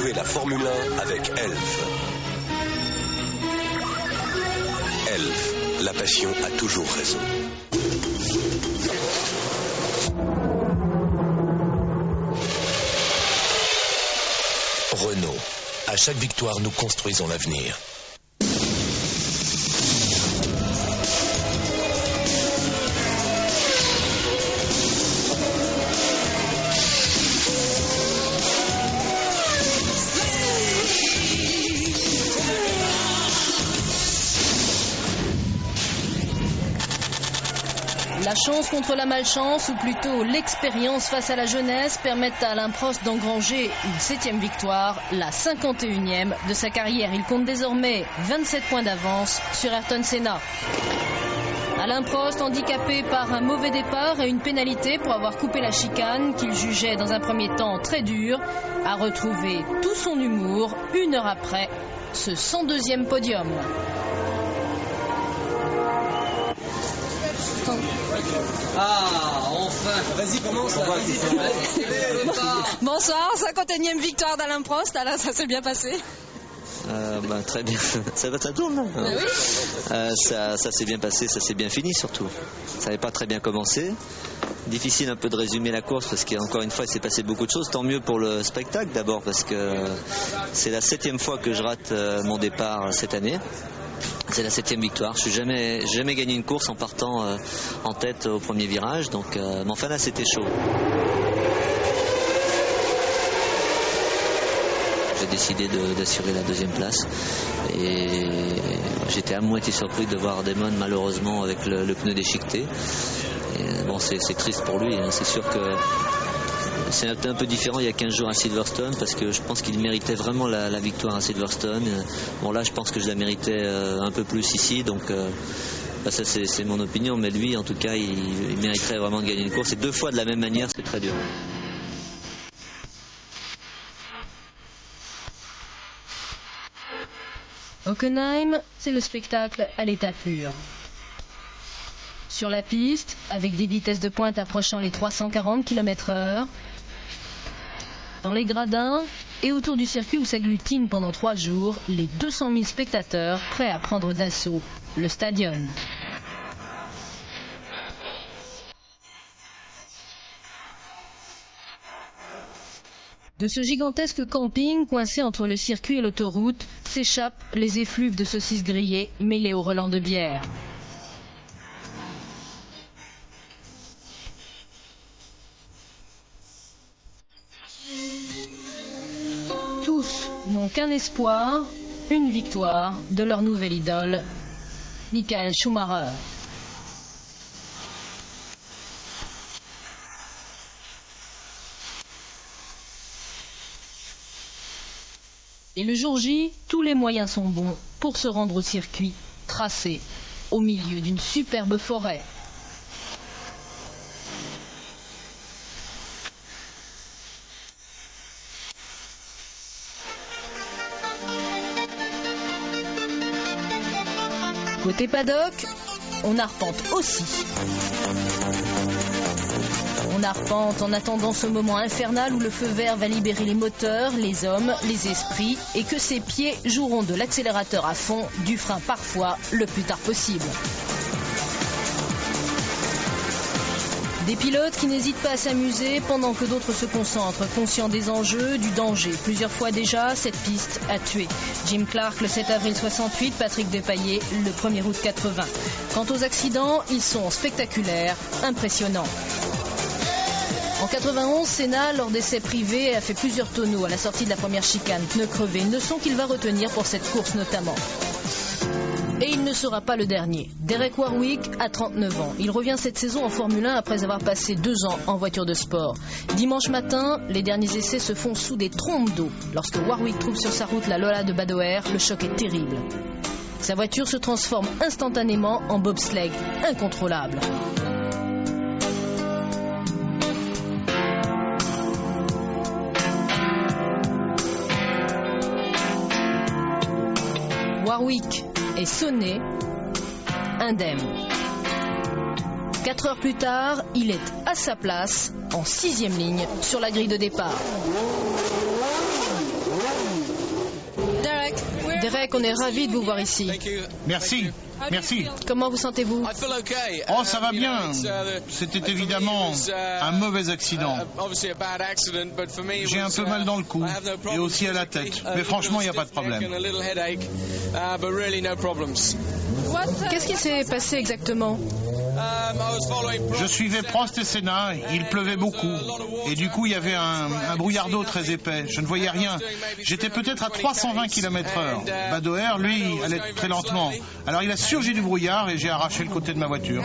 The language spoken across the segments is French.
Retrouvez la Formule 1 avec Elf. Elf, la passion a toujours raison. Renault. À chaque victoire, nous construisons l'avenir. La chance contre la malchance, ou plutôt l'expérience face à la jeunesse, permettent à Alain Prost d'engranger une 7e victoire, la 51e de sa carrière. Il compte désormais 27 points d'avance sur Ayrton Senna. Alain Prost, handicapé par un mauvais départ et une pénalité pour avoir coupé la chicane qu'il jugeait dans un premier temps très dure, a retrouvé tout son humour une heure après ce 102e podium. Ah, enfin. Vas-y, commence. Bonsoir, 51e victoire d'Alain Prost. Alain, ça s'est bien passé? Très bien, ça tourne là. Oui. Ça s'est bien passé, ça s'est bien fini surtout. Ça n'avait pas très bien commencé. Difficile un peu de résumer la course parce qu'encore une fois il s'est passé beaucoup de choses. Tant mieux pour le spectacle d'abord parce que c'est la 7e fois que je rate mon départ cette année. C'est la 7e victoire. Je n'ai jamais gagné une course en partant en tête au premier virage. Donc, mais enfin là c'était chaud. J'ai décidé d'assurer la 2e place et j'étais à moitié surpris de voir Damon malheureusement avec le pneu déchiqueté. Et, bon, c'est triste pour lui, hein. C'est sûr que c'est un peu différent il y a 15 jours à Silverstone parce que je pense qu'il méritait vraiment la victoire à Silverstone. Bon là je pense que je la méritais un peu plus ici, donc ça c'est mon opinion, mais lui en tout cas il mériterait vraiment de gagner une course et 2 fois de la même manière, c'est très dur. Hockenheim, c'est le spectacle à l'état pur. Sur la piste, avec des vitesses de pointe approchant les 340 km/h, dans les gradins et autour du circuit où s'agglutinent pendant 3 jours les 200 000 spectateurs prêts à prendre d'assaut le stadion. De ce gigantesque camping coincé entre le circuit et l'autoroute s'échappent les effluves de saucisses grillées mêlées au relent de bière. Tous n'ont qu'un espoir, une victoire de leur nouvelle idole, Michael Schumacher. Et le jour J, tous les moyens sont bons pour se rendre au circuit, tracé au milieu d'une superbe forêt. Côté paddock, on arpente aussi. On arpente en attendant ce moment infernal où le feu vert va libérer les moteurs, les hommes, les esprits et que ses pieds joueront de l'accélérateur à fond, du frein parfois le plus tard possible. Des pilotes qui n'hésitent pas à s'amuser pendant que d'autres se concentrent, conscients des enjeux, du danger. Plusieurs fois déjà, cette piste a tué. Jim Clark le 7 avril 68, Patrick Depailler le 1er août 80. Quant aux accidents, ils sont spectaculaires, impressionnants. En 91, Senna, lors d'essais privés, a fait plusieurs tonneaux à la sortie de la première chicane. Pneus crevés, une leçon qu'il va retenir pour cette course notamment. Et il ne sera pas le dernier. Derek Warwick a 39 ans. Il revient cette saison en Formule 1 après avoir passé 2 ans en voiture de sport. Dimanche matin, les derniers essais se font sous des trompes d'eau. Lorsque Warwick trouve sur sa route la Lola de Badoer, le choc est terrible. Sa voiture se transforme instantanément en bobsleigh, incontrôlable. Warwick est sonné, indemne. 4 heures plus tard, il est à sa place, en 6e ligne, sur la grille de départ. Derek, on est ravis de vous voir ici. Merci. Merci. Comment vous sentez-vous? Oh, ça va bien. C'était évidemment un mauvais accident. J'ai un peu mal dans le cou et aussi à la tête. Mais franchement, il n'y a pas de problème. Qu'est-ce qui s'est passé exactement? Je suivais Prost et Senna, il pleuvait beaucoup. Et du coup, il y avait un brouillard d'eau très épais. Je ne voyais rien. J'étais peut-être à 320 km/h. Badoer, lui, allait très lentement. Alors il a surgi du brouillard et j'ai arraché le côté de ma voiture.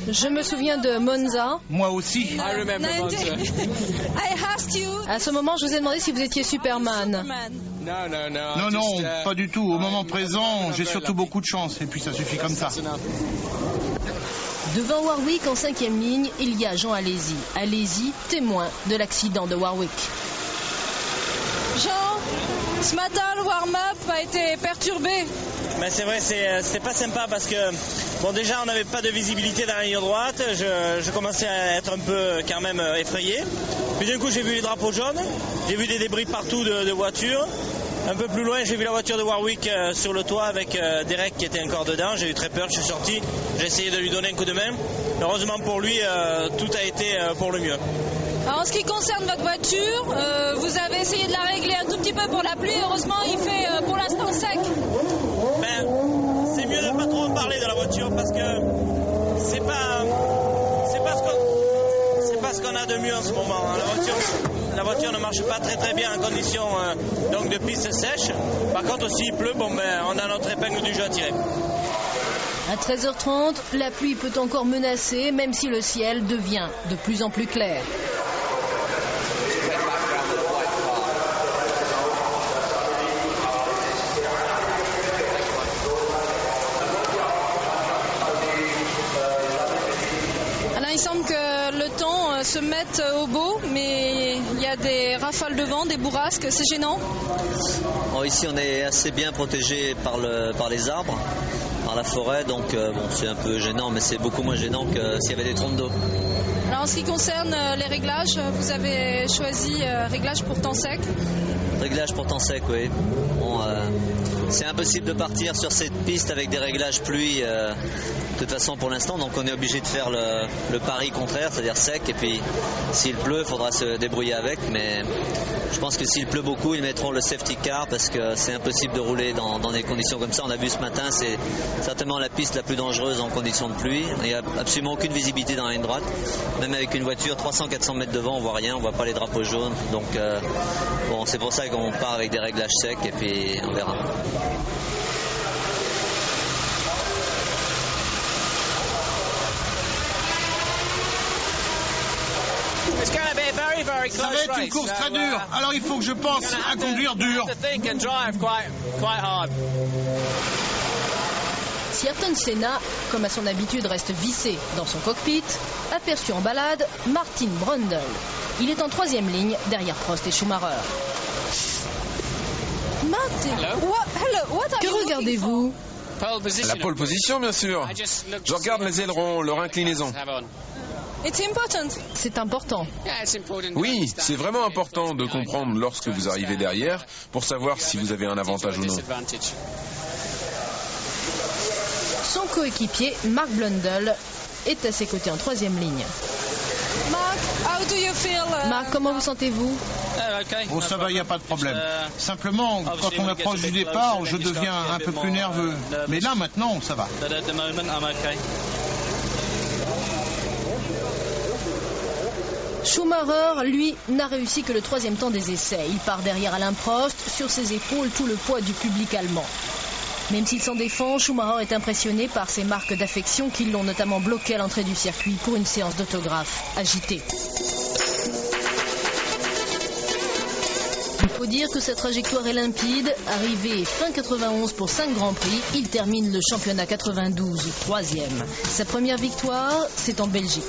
Je me souviens de Monza. Moi aussi. À ce moment, je vous ai demandé si vous étiez Superman. Non, pas du tout. Au moment présent, j'ai surtout beaucoup de chance. Et puis ça suffit comme ça. Devant Warwick, en 5e ligne, il y a Jean Alesi. Alesi, témoin de l'accident de Warwick. Jean, ce matin, le warm-up a été perturbé. Ben c'est vrai, c'était pas sympa parce que bon, déjà on n'avait pas de visibilité dans la ligne droite. Je commençais à être un peu quand même effrayé. Puis d'un coup j'ai vu les drapeaux jaunes, j'ai vu des débris partout de voitures. Un peu plus loin, j'ai vu la voiture de Warwick sur le toit avec Derek qui était encore dedans. J'ai eu très peur, je suis sorti, j'ai essayé de lui donner un coup de main. Heureusement pour lui, tout a été pour le mieux. Alors, en ce qui concerne votre voiture, vous avez essayé de la régler un tout petit peu pour la pluie. Heureusement, il fait pour l'instant sec. Ben, c'est mieux de ne pas trop en parler de la voiture parce que c'est pas ce qu'on a de mieux en ce moment. La voiture ne marche pas très bien en conditions donc de piste sèche. Par contre, s'il pleut, bon, ben, on a notre épingle du jeu à tirer. À 13h30, la pluie peut encore menacer, même si le ciel devient de plus en plus clair. Il semble que le temps se mette au beau, mais il y a des rafales de vent, des bourrasques, c'est gênant. Bon, ici on est assez bien protégé par les arbres, par la forêt, donc bon, c'est un peu gênant, mais c'est beaucoup moins gênant que s'il y avait des trompes d'eau. Alors en ce qui concerne les réglages, vous avez choisi réglage pour temps sec. Réglage pour temps sec, oui. Bon, c'est impossible de partir sur cette piste avec des réglages pluie de toute façon pour l'instant, donc on est obligé de faire le pari contraire, c'est-à-dire sec, et puis s'il pleut, il faudra se débrouiller avec, mais je pense que s'il pleut beaucoup, ils mettront le safety car parce que c'est impossible de rouler dans des conditions comme ça. On a vu ce matin, c'est certainement la piste la plus dangereuse en conditions de pluie. Il n'y a absolument aucune visibilité dans la ligne droite. Même avec une voiture 300-400 mètres devant, on voit rien, on voit pas les drapeaux jaunes. Donc bon, c'est pour ça qu'on part avec des réglages secs et puis on verra. Ça va être une course très dure, alors il faut que je pense à conduire dur. Si Ayrton Senna, comme à son habitude, reste vissé dans son cockpit, aperçu en balade Martin Brundle. Il est en 3e ligne derrière Prost et Schumacher. Martin, Que regardez-vous? La pole position, bien sûr. Je regarde les ailerons, leur inclinaison. C'est important. Oui, c'est vraiment important de comprendre lorsque vous arrivez derrière pour savoir si vous avez un avantage ou non. Son coéquipier, Mark Blundell, est à ses côtés en 3e ligne. Mark, comment vous sentez-vous? Oh, ça va, il n'y a pas de problème. Simplement, quand on approche du départ, je deviens un peu plus nerveux. Mais là, maintenant, ça va. Schumacher, lui, n'a réussi que le 3e temps des essais. Il part derrière Alain Prost, sur ses épaules tout le poids du public allemand. Même s'il s'en défend, Schumacher est impressionné par ses marques d'affection qui l'ont notamment bloqué à l'entrée du circuit pour une séance d'autographes agitée. Il faut dire que sa trajectoire est limpide. Arrivé fin 91 pour 5 Grands Prix, il termine le championnat 92 3e. Sa première victoire, c'est en Belgique.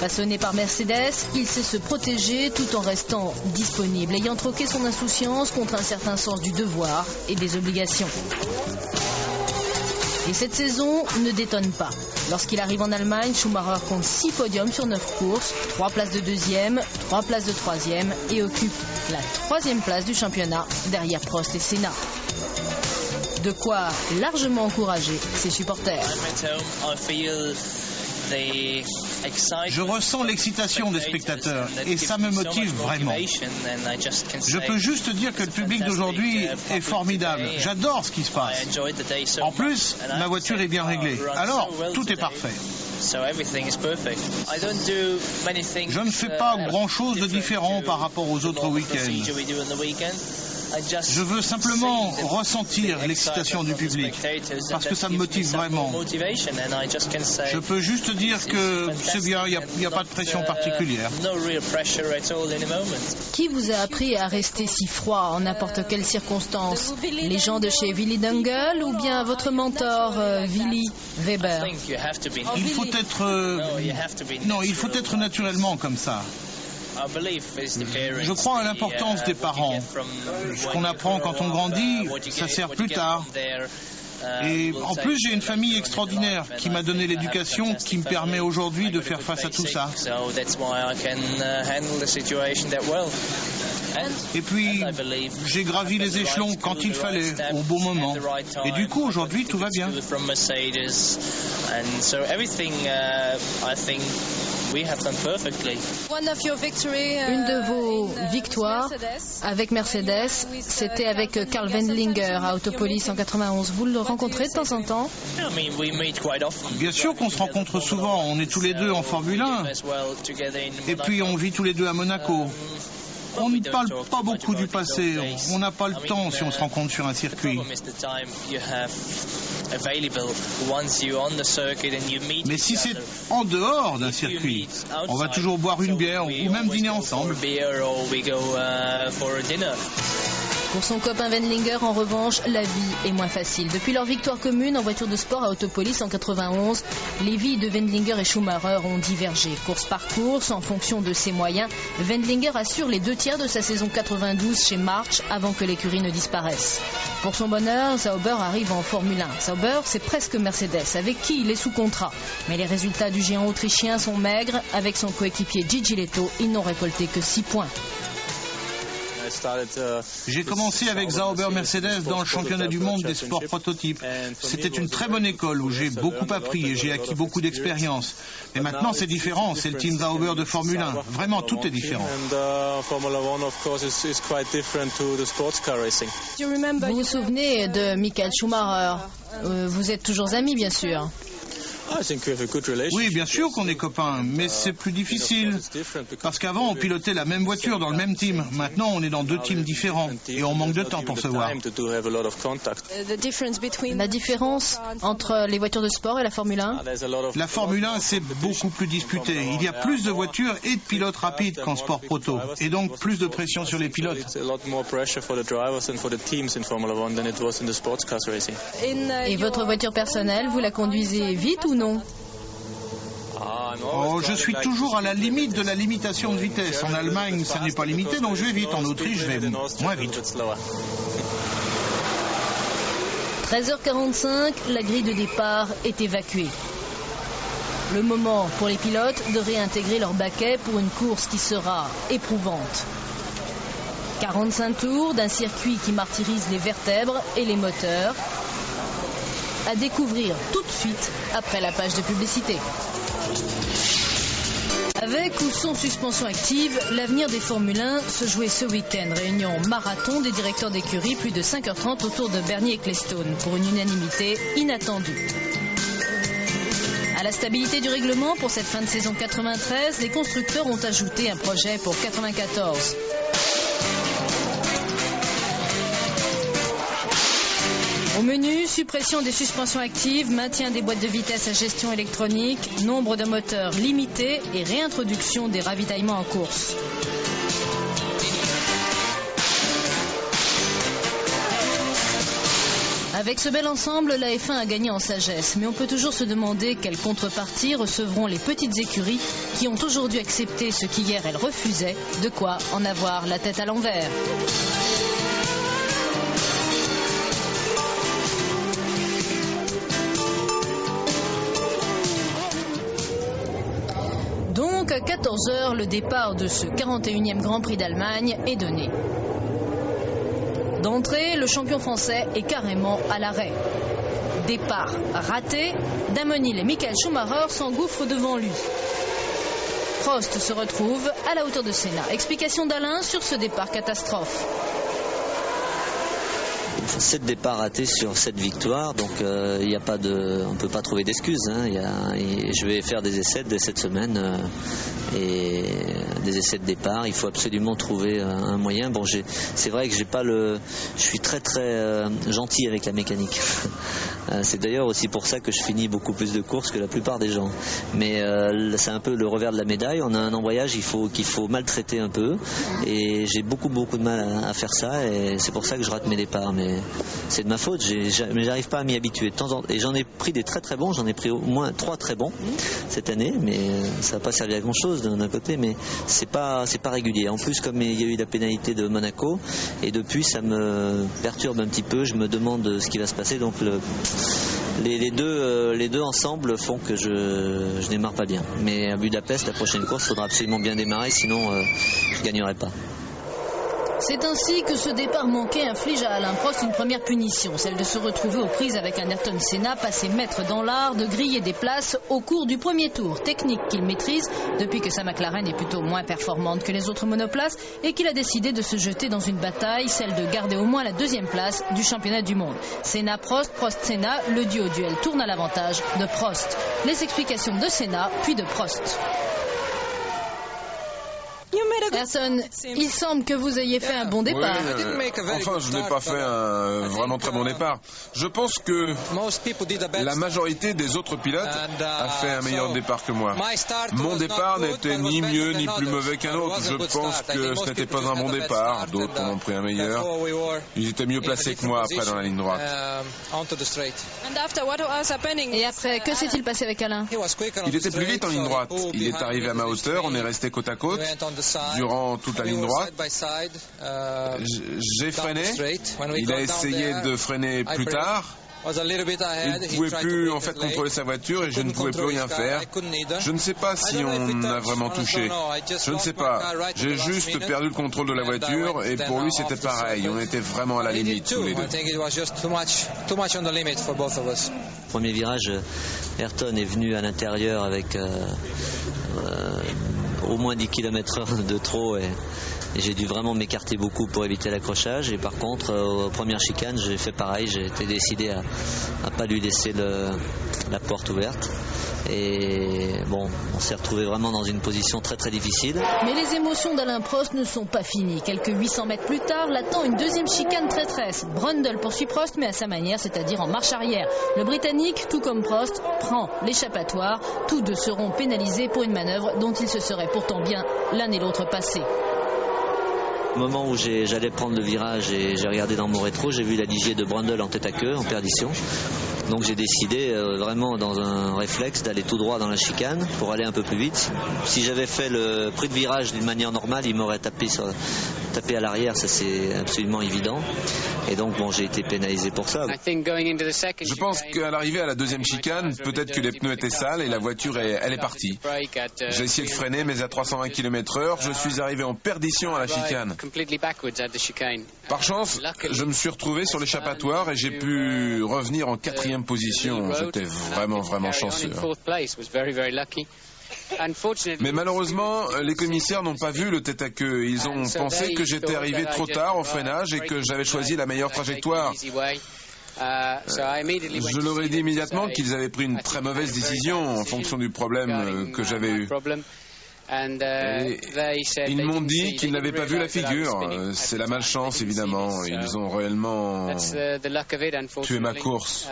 Façonné par Mercedes, il sait se protéger tout en restant disponible, ayant troqué son insouciance contre un certain sens du devoir et des obligations. Et cette saison ne détonne pas. Lorsqu'il arrive en Allemagne, Schumacher compte 6 podiums sur 9 courses, 3 places de deuxième, 3 places de troisième et occupe la 3e place du championnat derrière Prost et Senna. De quoi largement encourager ses supporters. Je ressens l'excitation des spectateurs et ça me motive vraiment. Je peux juste dire que le public d'aujourd'hui est formidable. J'adore ce qui se passe. En plus, ma voiture est bien réglée. Alors, tout est parfait. Je ne fais pas grand-chose de différent par rapport aux autres week-ends. Je veux simplement ressentir l'excitation du public, parce que ça me motive vraiment. Je peux juste dire que c'est bien, il n'y a pas de pression particulière. Qui vous a appris à rester si froid en n'importe quelle circonstance? Les gens de chez Willy Dungle ou bien votre mentor Willy Weber? Il faut être naturellement comme ça. Je crois à l'importance des parents. Ce qu'on apprend quand on grandit, ça sert plus tard. Et en plus, j'ai une famille extraordinaire qui m'a donné l'éducation qui me permet aujourd'hui de faire face à tout ça. Et puis, j'ai gravi les échelons quand il fallait, au bon moment. Et du coup, aujourd'hui, tout va bien. Une de vos victoires avec Mercedes, c'était avec Karl Wendlinger à Autopolis en 91. Vous le rencontrez de temps en temps? Bien sûr qu'on se rencontre souvent. On est tous les deux en Formule 1. Et puis on vit tous les deux à Monaco. On ne parle pas beaucoup du passé. On n'a pas le temps si on se rencontre sur un circuit. Mais si c'est en dehors d'un circuit, on va toujours boire une bière ou même dîner ensemble. Pour son copain Wendlinger, en revanche, la vie est moins facile. Depuis leur victoire commune en voiture de sport à Autopolis en 91, les vies de Wendlinger et Schumacher ont divergé. Course par course, en fonction de ses moyens, Wendlinger assure les 2/3 de sa saison 92 chez March avant que l'écurie ne disparaisse. Pour son bonheur, Sauber arrive en Formule 1. Sauber, c'est presque Mercedes, avec qui il est sous contrat. Mais les résultats du géant autrichien sont maigres. Avec son coéquipier Gigi Letto, ils n'ont récolté que 6 points. J'ai commencé avec Sauber Mercedes dans le championnat du monde des sports prototypes. C'était une très bonne école où j'ai beaucoup appris et j'ai acquis beaucoup d'expérience. Mais maintenant c'est différent, c'est le team Sauber de Formule 1. Vraiment tout est différent. Vous vous souvenez de Michael Schumacher? Vous êtes toujours amis, bien sûr. Oui, bien sûr qu'on est copains, mais c'est plus difficile. Parce qu'avant, on pilotait la même voiture dans le même team. Maintenant, on est dans 2 teams différents et on manque de temps pour se voir. La différence entre les voitures de sport et la Formule 1? La Formule 1, c'est beaucoup plus disputé. Il y a plus de voitures et de pilotes rapides qu'en sport proto. Et donc, plus de pression sur les pilotes. Et votre voiture personnelle, vous la conduisez vite ou non? Oh, je suis toujours à la limite de la limitation de vitesse. En Allemagne, ça n'est pas limité, donc je vais vite. En Autriche, je vais moins vite. 13h45, la grille de départ est évacuée. Le moment pour les pilotes de réintégrer leur baquet pour une course qui sera éprouvante. 45 tours d'un circuit qui martyrise les vertèbres et les moteurs. À découvrir tout de suite après la page de publicité. Avec ou sans suspension active, l'avenir des Formule 1 se jouait ce week-end. Réunion marathon des directeurs d'écurie, plus de 5h30 autour de Bernie Ecclestone pour une unanimité inattendue. À la stabilité du règlement pour cette fin de saison 93, les constructeurs ont ajouté un projet pour 94. Au menu, suppression des suspensions actives, maintien des boîtes de vitesse à gestion électronique, nombre de moteurs limité et réintroduction des ravitaillements en course. Avec ce bel ensemble, la F1 a gagné en sagesse, mais on peut toujours se demander quelle contrepartie recevront les petites écuries qui ont aujourd'hui accepté ce qu'hier elles refusaient, de quoi en avoir la tête à l'envers. Donc, à 14h, le départ de ce 41e Grand Prix d'Allemagne est donné. D'entrée, le champion français est carrément à l'arrêt. Départ raté, Damon Hill et Michael Schumacher s'engouffrent devant lui. Prost se retrouve à la hauteur de Senna. Explication d'Alain sur ce départ catastrophe. 7 départs ratés sur 7 victoires, donc on ne peut pas trouver d'excuses. Je vais faire des essais dès cette semaine et des essais de départ. Il faut absolument trouver un moyen. Bon, c'est vrai que je suis très très gentil avec la mécanique. C'est d'ailleurs aussi pour ça que je finis beaucoup plus de courses que la plupart des gens. Mais c'est un peu le revers de la médaille. On a un embrayage qu'il faut maltraiter un peu, et j'ai beaucoup de mal à faire ça, et c'est pour ça que je rate mes départs. Mais c'est de ma faute, mais j'arrive pas à m'y habituer. Et j'en ai pris des très très bons, j'en ai pris au moins 3 très bons cette année, mais ça n'a pas servi à grand chose d'un côté, mais c'est pas régulier. En plus, comme il y a eu la pénalité de Monaco, et depuis ça me perturbe un petit peu, je me demande ce qui va se passer, donc les deux ensemble font que je démarre pas bien. Mais à Budapest, la prochaine course, il faudra absolument bien démarrer, sinon je gagnerai pas. C'est ainsi que ce départ manqué inflige à Alain Prost une première punition, celle de se retrouver aux prises avec un Ayrton Senna passé maître dans l'art de griller des places au cours du premier tour, technique qu'il maîtrise depuis que sa McLaren est plutôt moins performante que les autres monoplaces et qu'il a décidé de se jeter dans une bataille, celle de garder au moins la 2e place du championnat du monde. Senna-Prost, Prost-Senna, le duo-duel tourne à l'avantage de Prost. Les explications de Senna puis de Prost. Ayrton, il semble que vous ayez fait un bon départ. Enfin, je n'ai pas fait un vraiment très bon départ. Je pense que la majorité des autres pilotes a fait un meilleur départ que moi. Mon départ n'était ni mieux ni plus mauvais qu'un autre. Je pense que ce n'était pas un bon départ. D'autres en ont pris un meilleur. Ils étaient mieux placés que moi après dans la ligne droite. Et après, que s'est-il passé avec Alain? Il était plus vite en ligne droite. Il est arrivé à ma hauteur, on est resté côte à côte durant toute la ligne droite. J'ai freiné. Il a essayé de freiner plus tard. Il ne pouvait plus en fait contrôler sa voiture et je ne pouvais plus rien faire. Je ne sais pas si on a vraiment touché. Je ne sais pas. J'ai juste perdu le contrôle de la voiture et pour lui c'était pareil. On était vraiment à la limite tous les deux. Premier virage, Ayrton est venu à l'intérieur avec au moins 10 km/h de trop et j'ai dû vraiment m'écarter beaucoup pour éviter l'accrochage. Et par contre, aux premières chicanes, j'ai fait pareil. J'ai été décidé à pas lui laisser la porte ouverte. Et bon, on s'est retrouvé vraiment dans une position très très difficile. Mais les émotions d'Alain Prost ne sont pas finies. Quelques 800 mètres plus tard, l'attend une deuxième chicane traîtresse. Brundle poursuit Prost, mais à sa manière, c'est-à-dire en marche arrière. Le Britannique, tout comme Prost, prend l'échappatoire. Tous deux seront pénalisés pour une manœuvre dont ils se seraient pourtant bien l'un et l'autre passés. Au moment où j'allais prendre le virage et j'ai regardé dans mon rétro, j'ai vu la Ligier de Brundle en tête à queue, en perdition. Donc j'ai décidé vraiment dans un réflexe d'aller tout droit dans la chicane pour aller un peu plus vite. Si j'avais fait le prix de virage d'une manière normale, il m'aurait tapé à l'arrière, ça c'est absolument évident. Et donc bon, j'ai été pénalisé pour ça. Je pense qu'à l'arrivée à la deuxième chicane, peut-être que les pneus étaient sales et la voiture elle est partie. J'ai essayé de freiner, mais à 320 km/h, je suis arrivé en perdition à la chicane. Par chance, je me suis retrouvé sur l'échappatoire et j'ai pu revenir en 4e position. J'étais vraiment chanceux. Mais malheureusement, les commissaires n'ont pas vu le tête à queue. Ils ont pensé que j'étais arrivé trop tard au freinage et que j'avais choisi la meilleure trajectoire. Je leur ai dit immédiatement qu'ils avaient pris une très mauvaise décision en fonction du problème que j'avais eu. Et ils m'ont dit qu'ils n'avaient pas vu la figure. C'est la malchance, évidemment. Ils ont réellement tué ma course.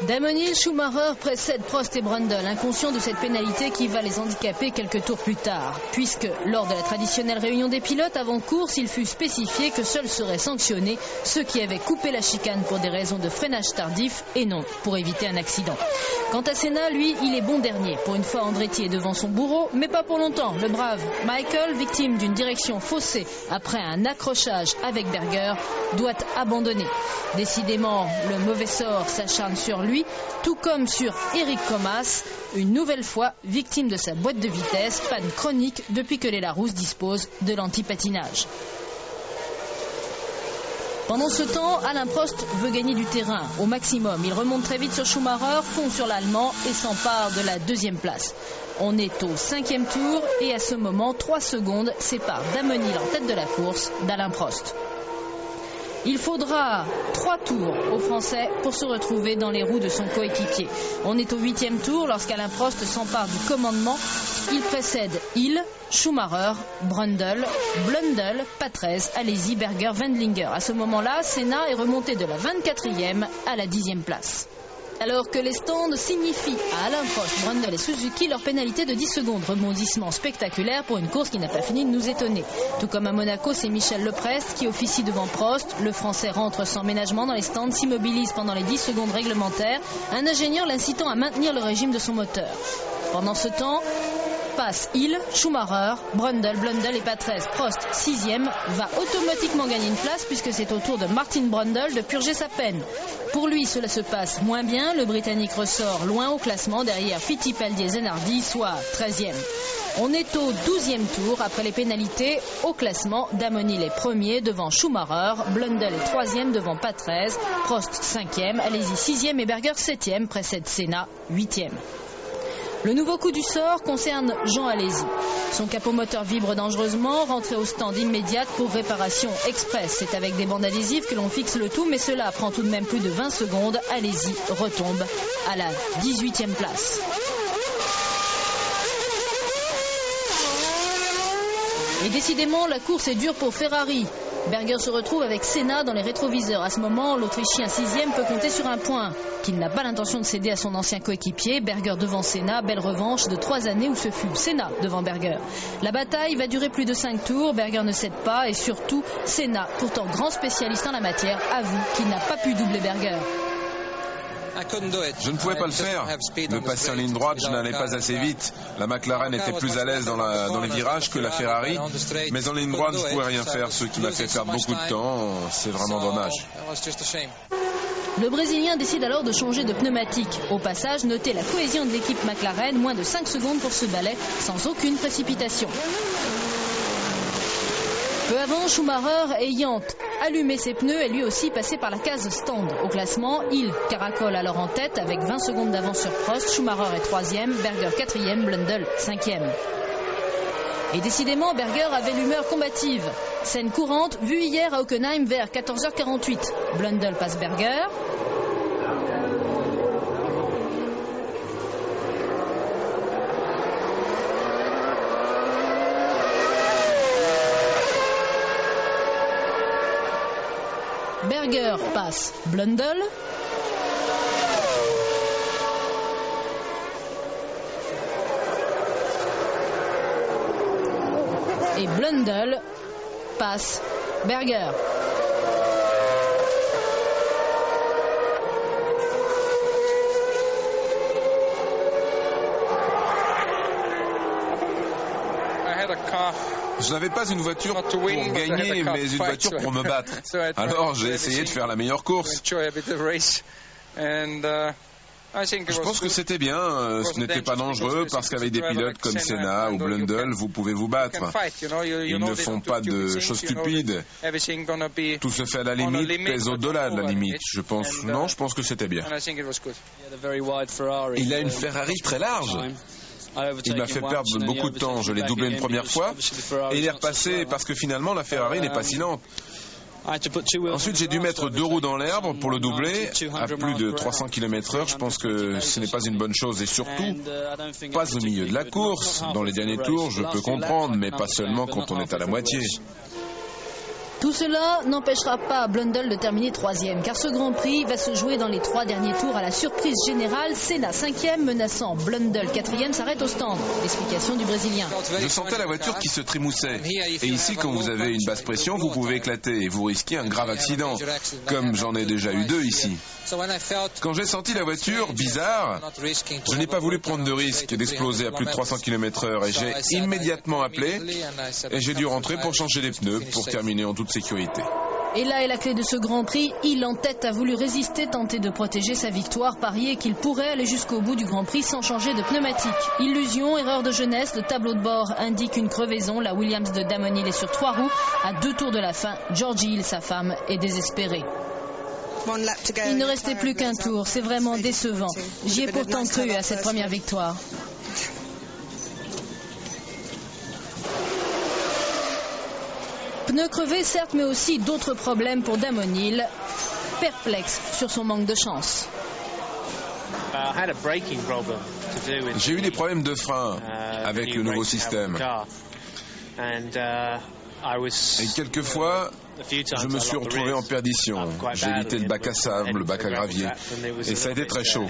Damon Hill, Schumacher précède Prost et Brundle, inconscients de cette pénalité qui va les handicaper quelques tours plus tard, puisque lors de la traditionnelle réunion des pilotes avant course, il fut spécifié que seuls seraient sanctionnés ceux qui avaient coupé la chicane pour des raisons de freinage tardif et non pour éviter un accident. Quant à Senna, lui, il est bon dernier. Pour une fois, Andretti est devant son bourreau, mais pas pour longtemps. Le brave Michael, victime d'une direction faussée après un accrochage avec Berger, doit abandonner. Décidément, le mauvais sort s'acharne sur lui lui, tout comme sur Eric Comas, une nouvelle fois victime de sa boîte de vitesse, panne chronique depuis que les Larousse disposent de l'anti-patinage. Pendant ce temps, Alain Prost veut gagner du terrain au maximum. Il remonte très vite sur Schumacher, fond sur l'Allemand et s'empare de la deuxième place. On est au 5e tour et à ce moment, 3 secondes séparent Damonil en tête de la course d'Alain Prost. Il faudra 3 tours aux Français pour se retrouver dans les roues de son coéquipier. On est au 8e tour lorsqu'Alain Prost s'empare du commandement. Il précède Hill, Schumacher, Brundle, Blundell, Patrese, Alesi, Berger, Wendlinger. À ce moment-là, Senna est remonté de la 24e à la 10e place. Alors que les stands signifient à Alain Prost, Brundle et Suzuki leur pénalité de 10 secondes. Rebondissement spectaculaire pour une course qui n'a pas fini de nous étonner. Tout comme à Monaco, c'est Michel Leprest qui officie devant Prost. Le Français rentre sans ménagement dans les stands, s'immobilise pendant les 10 secondes réglementaires. Un ingénieur l'incitant à maintenir le régime de son moteur. Pendant ce temps, passe Hill, Schumacher, Brundle, Blundell et Patrese. Prost, 6e, va automatiquement gagner une place puisque c'est au tour de Martin Brundle de purger sa peine. Pour lui, cela se passe moins bien. Le Britannique ressort loin au classement derrière Fittipaldi et Zanardi, soit 13e. On est au 12e tour après les pénalités. Au classement, Damonil est premier devant Schumacher, Blundell est 3e devant Patrese, Prost 5e, Alesi 6e et Berger 7e, précède Senna 8e. Le nouveau coup du sort concerne Jean Alesi. Son capot moteur vibre dangereusement, rentré au stand immédiate pour réparation express. C'est avec des bandes adhésives que l'on fixe le tout, mais cela prend tout de même plus de 20 secondes. Alesi retombe à la 18e place. Et décidément, la course est dure pour Ferrari. Berger se retrouve avec Senna dans les rétroviseurs. À ce moment, l'Autrichien 6e peut compter sur un point qu'il n'a pas l'intention de céder à son ancien coéquipier. Berger devant Senna, belle revanche de 3 années où ce fut Senna devant Berger. La bataille va durer plus de 5 tours, Berger ne cède pas et surtout Senna, pourtant grand spécialiste en la matière, avoue qu'il n'a pas pu doubler Berger. Je ne pouvais pas le faire. Le passer en ligne droite, je n'allais pas assez vite. La McLaren était plus à l'aise dans les virages que la Ferrari. Mais en ligne droite, je ne pouvais rien faire. Ce qui m'a fait perdre beaucoup de temps, c'est vraiment dommage. Le Brésilien décide alors de changer de pneumatique. Au passage, notez la cohésion de l'équipe McLaren, moins de 5 secondes pour ce balai, sans aucune précipitation. Peu avant, Schumacher, ayant allumé ses pneus, est lui aussi passé par la case stand. Au classement, Hill caracole alors en tête avec 20 secondes d'avance sur Prost. Schumacher est 3e, Berger 4e, Blundell 5e. Et décidément, Berger avait l'humeur combative. Scène courante vue hier à Hockenheim vers 14h48. Blundell passe Berger. Berger passe Blundell. Et Blundell passe Berger. Je n'avais pas une voiture pour gagner, mais une voiture pour me battre. Alors j'ai essayé de faire la meilleure course. Je pense que c'était bien, ce n'était pas dangereux parce qu'avec des pilotes comme Senna ou Blundell, vous pouvez vous battre. Ils ne font pas de choses stupides. Tout se fait à la limite, pèse au-delà de la limite. Je pense que c'était bien. Il a une Ferrari très large. Il m'a fait perdre beaucoup de temps. Je l'ai doublé une première fois et il est repassé parce que finalement la Ferrari n'est pas si lente. Ensuite, j'ai dû mettre 2 roues dans l'herbe pour le doubler à plus de 300 km/h. Je pense que ce n'est pas une bonne chose et surtout pas au milieu de la course. Dans les derniers tours, je peux comprendre, mais pas seulement quand on est à la moitié. Tout cela n'empêchera pas Blundell de terminer 3e, car ce Grand Prix va se jouer dans les 3 derniers tours à la surprise générale. Senna 5e, menaçant Blundell 4e, s'arrête au stand. Explication du Brésilien. Je sentais la voiture qui se trémoussait. Et ici, quand vous avez une basse pression, vous pouvez éclater et vous risquez un grave accident, comme j'en ai déjà eu 2 ici. Quand j'ai senti la voiture bizarre, je n'ai pas voulu prendre de risque d'exploser à plus de 300 km/h et j'ai immédiatement appelé et j'ai dû rentrer pour changer les pneus pour terminer en toute sécurité. Et là est la clé de ce Grand Prix. Hill en tête a voulu résister, tenter de protéger sa victoire, parier qu'il pourrait aller jusqu'au bout du Grand Prix sans changer de pneumatique. Illusion, erreur de jeunesse, le tableau de bord indique une crevaison. La Williams de Damon Hill est sur 3 roues. À 2 tours de la fin, Georgie Hill, sa femme, est désespérée. Il ne restait plus qu'un tour, c'est vraiment décevant. J'y ai pourtant cru à cette première victoire. Pneus crevés certes, mais aussi d'autres problèmes pour Damon Hill, perplexe sur son manque de chance. J'ai eu des problèmes de frein avec le nouveau système. Et quelquefois, je me suis retrouvé en perdition. J'ai évité le bac à sable, le bac à gravier. Et ça a été très chaud.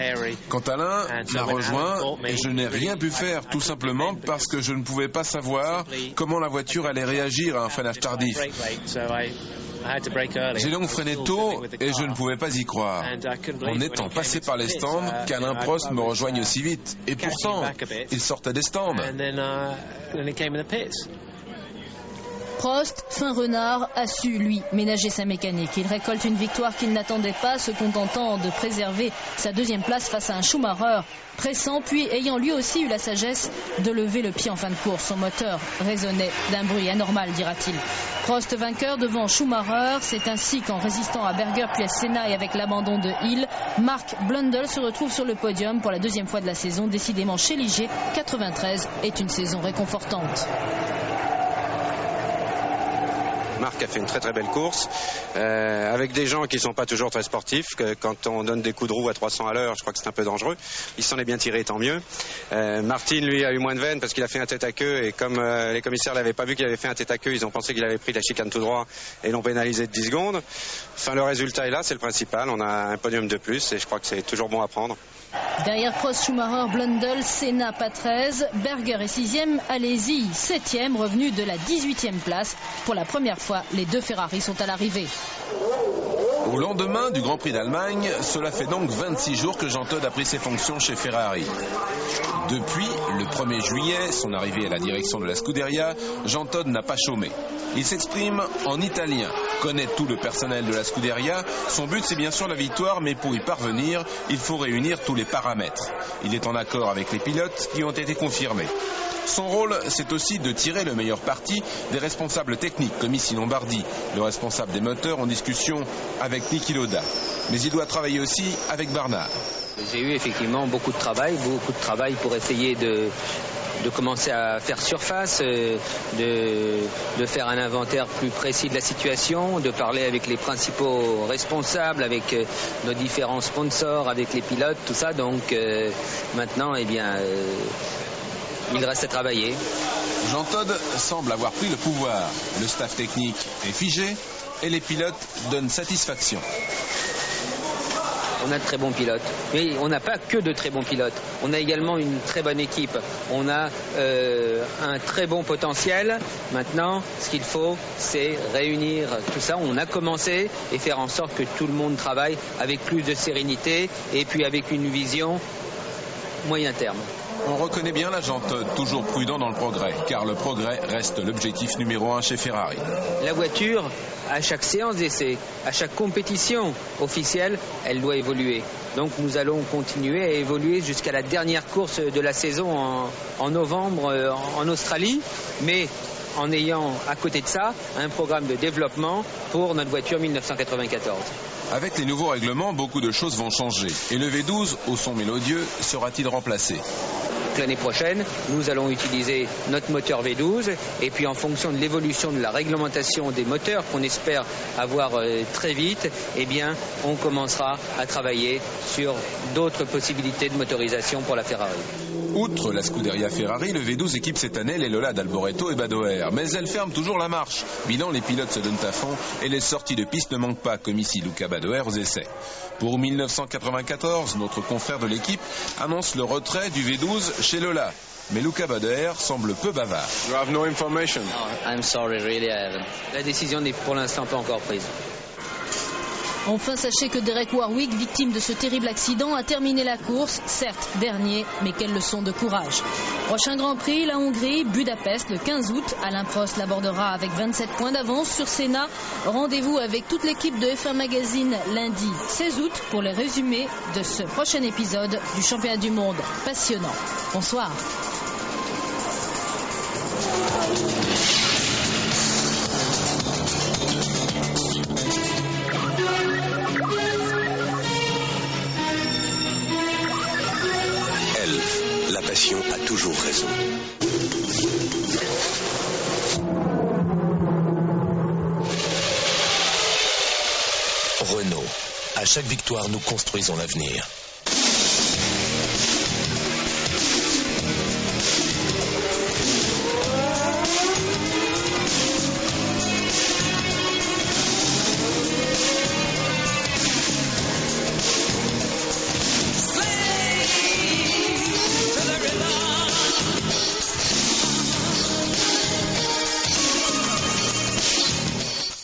Quand Alain m'a rejoint, je n'ai rien pu faire, tout simplement parce que je ne pouvais pas savoir comment la voiture allait réagir à un freinage tardif. J'ai donc freiné tôt et je ne pouvais pas y croire. En étant passé par les stands, qu'Alain Prost me rejoigne aussi vite. Et pourtant, il sortait des stands. Prost, fin renard, a su, lui, ménager sa mécanique. Il récolte une victoire qu'il n'attendait pas, se contentant de préserver sa deuxième place face à un Schumacher pressant, puis ayant lui aussi eu la sagesse de lever le pied en fin de course. Son moteur résonnait d'un bruit anormal, dira-t-il. Prost vainqueur devant Schumacher, c'est ainsi qu'en résistant à Berger puis à Senna et avec l'abandon de Hill, Mark Blundell se retrouve sur le podium pour la deuxième fois de la saison. Décidément chez Ligier, 93 est une saison réconfortante. Marc a fait une très très belle course avec des gens qui ne sont pas toujours très sportifs. Quand on donne des coups de roue à 300 à l'heure, je crois que c'est un peu dangereux. Il s'en est bien tiré, tant mieux. Martin, lui, a eu moins de veine parce qu'il a fait un tête à queue et comme les commissaires l'avaient pas vu qu'il avait fait un tête à queue, ils ont pensé qu'il avait pris la chicane tout droit et l'ont pénalisé de 10 secondes. Enfin, le résultat est là, c'est le principal. On a un podium de plus et je crois que c'est toujours bon à prendre. Derrière Prost, Schumacher, Blundell, Senna, pas 13. Berger est 6e, Alesi 7e, revenu de la 18e place. Pour la première fois, les deux Ferrari sont à l'arrivée. Au lendemain du Grand Prix d'Allemagne, cela fait donc 26 jours que Jean Todt a pris ses fonctions chez Ferrari. Depuis le 1er juillet, son arrivée à la direction de la Scuderia, Jean Todt n'a pas chômé. Il s'exprime en italien, connaît tout le personnel de la Scuderia. Son but, c'est bien sûr la victoire, mais pour y parvenir, il faut réunir tous les paramètres. Il est en accord avec les pilotes qui ont été confirmés. Son rôle, c'est aussi de tirer le meilleur parti des responsables techniques, comme ici Lombardi, le responsable des moteurs en discussion avec Niki Lauda. Mais il doit travailler aussi avec Barnard. J'ai eu effectivement beaucoup de travail pour essayer de commencer à faire surface, de faire un inventaire plus précis de la situation, de parler avec les principaux responsables, avec nos différents sponsors, avec les pilotes, tout ça. Donc maintenant, eh bien, il reste à travailler. Jean Todt semble avoir pris le pouvoir. Le staff technique est figé et les pilotes donnent satisfaction. On a de très bons pilotes. Mais on n'a pas que de très bons pilotes. On a également une très bonne équipe. On a un très bon potentiel. Maintenant, ce qu'il faut, c'est réunir tout ça. On a commencé et faire en sorte que tout le monde travaille avec plus de sérénité et puis avec une vision moyen terme. On reconnaît bien l'agent Todt, toujours prudent dans le progrès, car le progrès reste l'objectif numéro 1 chez Ferrari. La voiture, à chaque séance d'essai, à chaque compétition officielle, elle doit évoluer. Donc nous allons continuer à évoluer jusqu'à la dernière course de la saison en novembre en Australie, mais en ayant à côté de ça un programme de développement pour notre voiture 1994. Avec les nouveaux règlements, beaucoup de choses vont changer. Et le V12, au son mélodieux, sera-t-il remplacé ? L'année prochaine, nous allons utiliser notre moteur V12 et puis en fonction de l'évolution de la réglementation des moteurs qu'on espère avoir très vite, eh bien, on commencera à travailler sur d'autres possibilités de motorisation pour la Ferrari. Outre la Scuderia Ferrari, le V12 équipe cette année les Lola d'Alboreto et Badoer. Mais elle ferme toujours la marche. Bilan, les pilotes se donnent à fond et les sorties de piste ne manquent pas, comme ici Luca Badoer aux essais. Pour 1994, notre confrère de l'équipe annonce le retrait du V12 chez Lola. Mais Luca Badoer semble peu bavard. You have no information. No, I'm sorry, really I haven't. La décision n'est pour l'instant pas encore prise. Enfin, sachez que Derek Warwick, victime de ce terrible accident, a terminé la course, certes dernier, mais quelle leçon de courage. Prochain Grand Prix, la Hongrie, Budapest, le 15 août. Alain Prost l'abordera avec 27 points d'avance sur Senna. Rendez-vous avec toute l'équipe de F1 Magazine lundi 16 août pour les résumés de ce prochain épisode du championnat du monde passionnant. Bonsoir. La passion a toujours raison. Renault. À chaque victoire, nous construisons l'avenir.